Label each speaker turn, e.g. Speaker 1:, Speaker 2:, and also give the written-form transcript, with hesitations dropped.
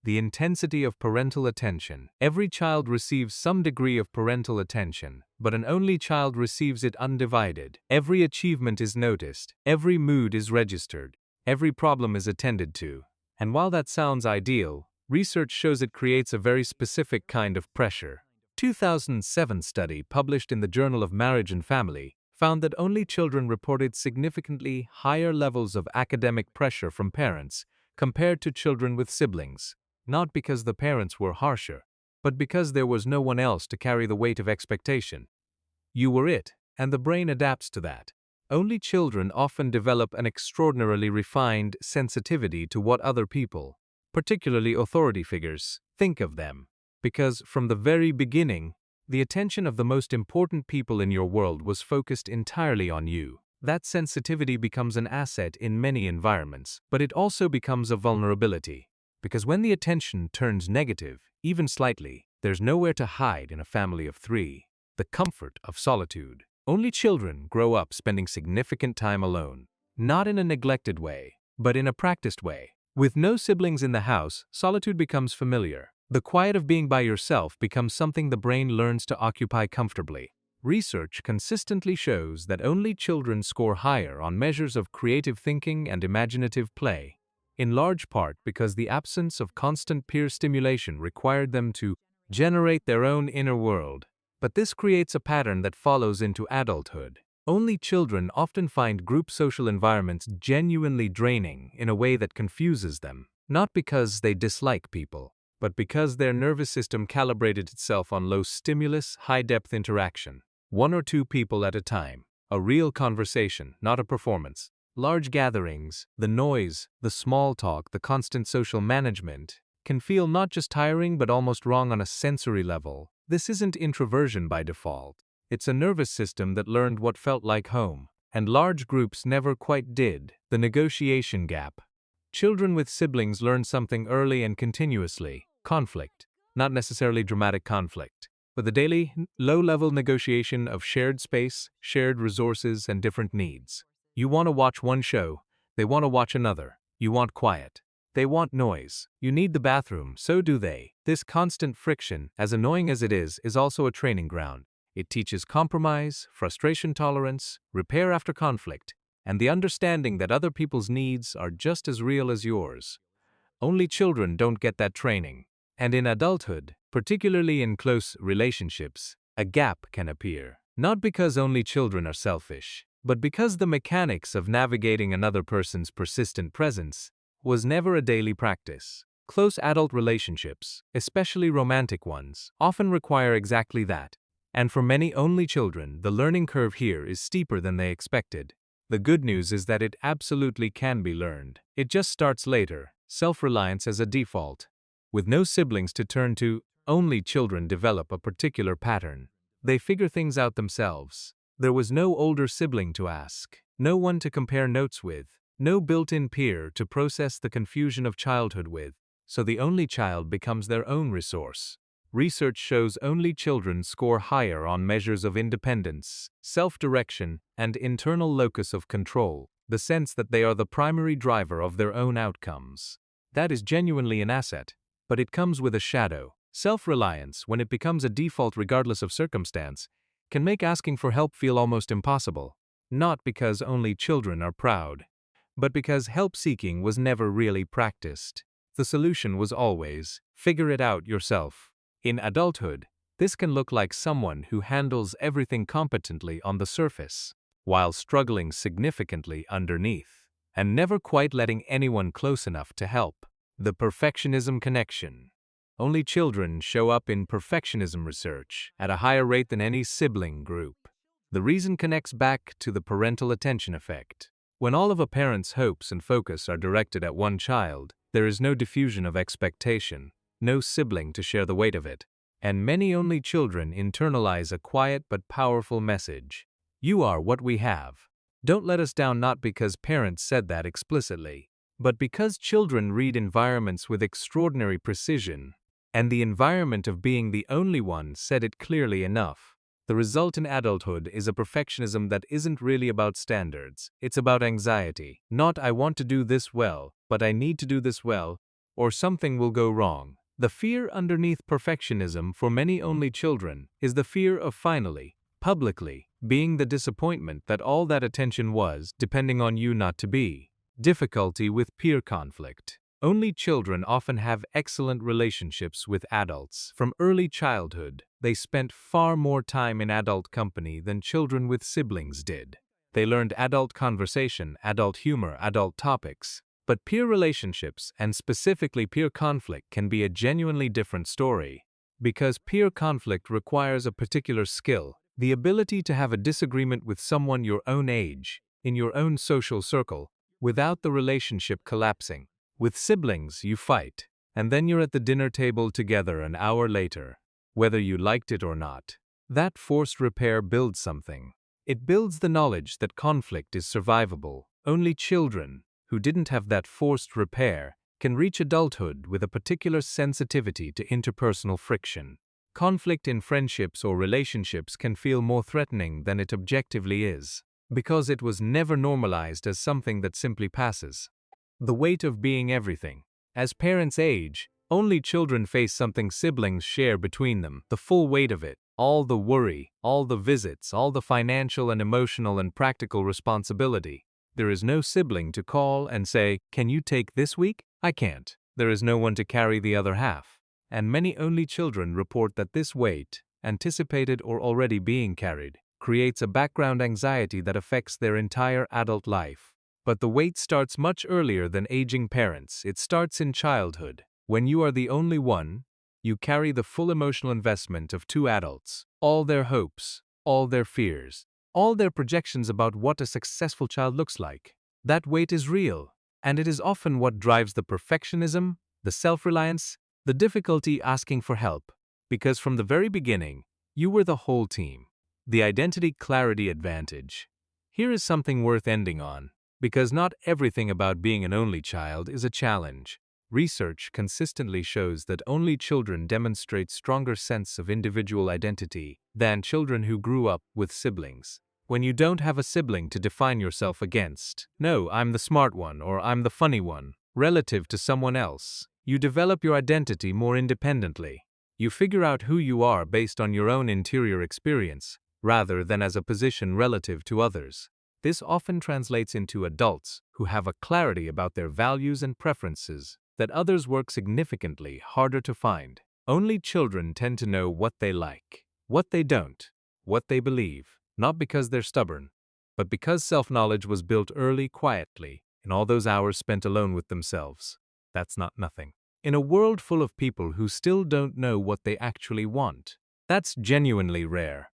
Speaker 1: The intensity of parental attention. Every child receives some degree of parental attention, but an only child receives it undivided. Every achievement is noticed, every mood is registered, every problem is attended to. And while that sounds ideal, research shows it creates a very specific kind of pressure. 2007 study published in the Journal of Marriage and Family found that only children reported significantly higher levels of academic pressure from parents compared to children with siblings, not because the parents were harsher, but because there was no one else to carry the weight of expectation. You were it, and the brain adapts to that. Only children often develop an extraordinarily refined sensitivity to what other people, particularly authority figures, think of them, because from the very beginning, the attention of the most important people in your world was focused entirely on you. That sensitivity becomes an asset in many environments, but it also becomes a vulnerability. Because when the attention turns negative, even slightly, there's nowhere to hide in a family of three. The comfort of solitude. Only children grow up spending significant time alone, not in a neglected way, but in a practiced way. With no siblings in the house, solitude becomes familiar. The quiet of being by yourself becomes something the brain learns to occupy comfortably. Research consistently shows that only children score higher on measures of creative thinking and imaginative play, in large part because the absence of constant peer stimulation required them to generate their own inner world. But this creates a pattern that follows into adulthood. Only children often find group social environments genuinely draining in a way that confuses them, not because they dislike people, but because their nervous system calibrated itself on low stimulus, high-depth interaction. One or two people at a time. A real conversation, not a performance. Large gatherings, the noise, the small talk, the constant social management can feel not just tiring but almost wrong on a sensory level. This isn't introversion by default. It's a nervous system that learned what felt like home, and large groups never quite did. The negotiation gap. Children with siblings learn something early and continuously. Conflict. Not necessarily dramatic conflict, but the daily, low-level negotiation of shared space, shared resources, and different needs. You want to watch one show, they want to watch another. You want quiet. They want noise. You need the bathroom, so do they. This constant friction, as annoying as it is also a training ground. It teaches compromise, frustration tolerance, repair after conflict, and the understanding that other people's needs are just as real as yours. Only children don't get that training. And in adulthood, particularly in close relationships, a gap can appear. Not because only children are selfish, but because the mechanics of navigating another person's persistent presence was never a daily practice. Close adult relationships, especially romantic ones, often require exactly that. And for many only children, the learning curve here is steeper than they expected. The good news is that it absolutely can be learned. It just starts later, self-reliance as a default. With no siblings to turn to, only children develop a particular pattern. They figure things out themselves. There was no older sibling to ask, no one to compare notes with, no built-in peer to process the confusion of childhood with, so the only child becomes their own resource. Research shows only children score higher on measures of independence, self-direction, and internal locus of control, the sense that they are the primary driver of their own outcomes. That is genuinely an asset, but it comes with a shadow. Self-reliance, when it becomes a default regardless of circumstance, can make asking for help feel almost impossible. Not because only children are proud, but because help-seeking was never really practiced. The solution was always, figure it out yourself. In adulthood, this can look like someone who handles everything competently on the surface, while struggling significantly underneath, and never quite letting anyone close enough to help. The perfectionism connection. Only children show up in perfectionism research at a higher rate than any sibling group. The reason connects back to the parental attention effect. When all of a parent's hopes and focus are directed at one child, there is no diffusion of expectation, no sibling to share the weight of it, and many only children internalize a quiet but powerful message. You are what we have. Don't let us down, not because parents said that explicitly, but because children read environments with extraordinary precision, and the environment of being the only one said it clearly enough. The result in adulthood is a perfectionism that isn't really about standards. It's about anxiety. Not I want to do this well, but I need to do this well, or something will go wrong. The fear underneath perfectionism for many only children is the fear of finally, publicly, being the disappointment that all that attention was depending on you not to be. Difficulty with peer conflict. Only children often have excellent relationships with adults. From early childhood, they spent far more time in adult company than children with siblings did. They learned adult conversation, adult humor, adult topics. But peer relationships, and specifically peer conflict, can be a genuinely different story. Because peer conflict requires a particular skill, the ability to have a disagreement with someone your own age, in your own social circle, without the relationship collapsing. With siblings, you fight, and then you're at the dinner table together an hour later, whether you liked it or not. That forced repair builds something. It builds the knowledge that conflict is survivable. Only children, who didn't have that forced repair, can reach adulthood with a particular sensitivity to interpersonal friction. Conflict in friendships or relationships can feel more threatening than it objectively is, because it was never normalized as something that simply passes. The weight of being everything. As parents age, only children face something siblings share between them, the full weight of it, all the worry, all the visits, all the financial and emotional and practical responsibility. There is no sibling to call and say, "Can you take this week?" "I can't." There is no one to carry the other half. And many only children report that this weight, anticipated or already being carried, creates a background anxiety that affects their entire adult life. But the weight starts much earlier than aging parents. It starts in childhood. When you are the only one, you carry the full emotional investment of two adults, all their hopes, all their fears, all their projections about what a successful child looks like. That weight is real, and it is often what drives the perfectionism, the self-reliance, the difficulty asking for help, because from the very beginning, you were the whole team. The identity clarity advantage. Here is something worth ending on. Because not everything about being an only child is a challenge. Research consistently shows that only children demonstrate stronger sense of individual identity than children who grew up with siblings. When you don't have a sibling to define yourself against, "No, I'm the smart one," or "I'm the funny one," relative to someone else, you develop your identity more independently. You figure out who you are based on your own interior experience, rather than as a position relative to others. This often translates into adults who have a clarity about their values and preferences that others work significantly harder to find. Only children tend to know what they like, what they don't, what they believe, not because they're stubborn, but because self-knowledge was built early, quietly, in all those hours spent alone with themselves. That's not nothing. In a world full of people who still don't know what they actually want, that's genuinely rare.